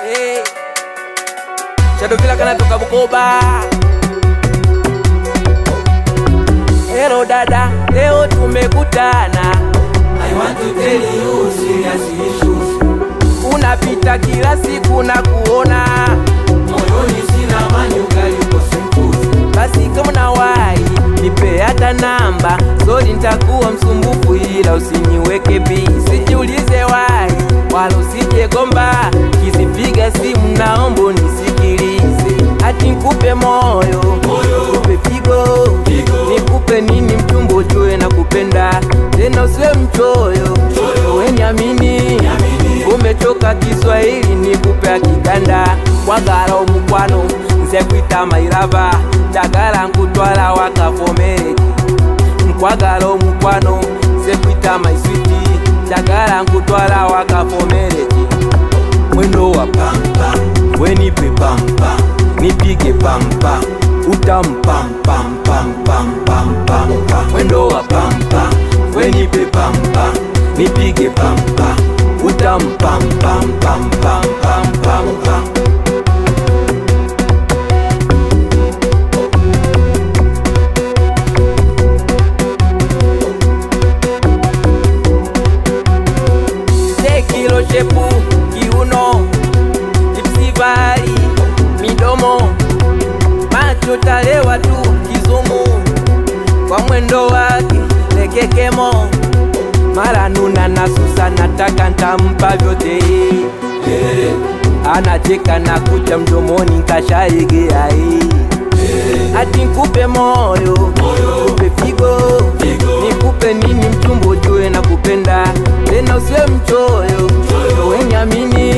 Hey. Shadow Killer kanatoka Bukoba. Hello dada, leo tumekutana. I want to tell you serious issues. Unapita kila siku na kuona Moyoni sina amani ugali uko simpuzi. basi kama nawai nipe hata namba. Sorry nitakuwa msumbufu ila usiniweke busy. Sijiulize wai wala usije gomba. Kizipiga simu naomba nisikilize. Ati nikupe moyo, nikupe figo, nikupe nini mchumbo ujue na kupenda. Tena usiwe mchoyo, wewe niamini. Umechoka Kiswahili nikupe akiganda. Kwagala omukwano nze kwita mairava. Njagala nkutwala wakavomere. Nkwagala omukwano nze kwita my sweetie. Njagala nkutwala wakavomere. Mwendo wa pampa, wenipe pampa, nipige pampa, utam pam pam pam pam pam pam. Mwendo wa pampa, wenipe pampa, nipige pampa, utam pam pam pam pam pam pam. Kilo shepu, kiuno, ipsivari, midomo, macho talewa tu kizumu. Kwa mwendo wake lekekemo, mara nuna nasusa nataka ntampa vyote. Anacheka na kucha mdomoni kashaegea. Ati nikupe moyo, nikupe figo, nikupe nini mchumbo ujue na kupenda. Tena usiwe mchoyo, wewe niamini.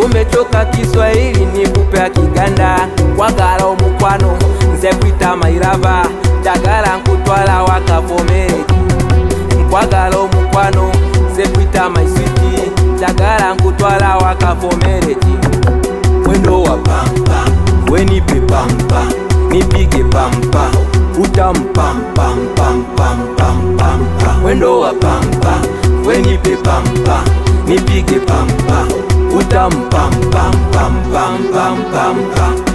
Umechoka Kiswahili nikupe akiganda. Kwagala omukwano nze kwita mairava. Njagala nkutwala wakavomere. Nkwagala omukwano nze kwita my sweetie. Njagala nkutwala wakavomere. Mwendo wa pampa, wenipe pampa, nipige pampa, utam pam pam pam pam pam pam. Mwendo wa pampa, wenipe pampa, nipige pampa, utam pam pam pam pam pam pam.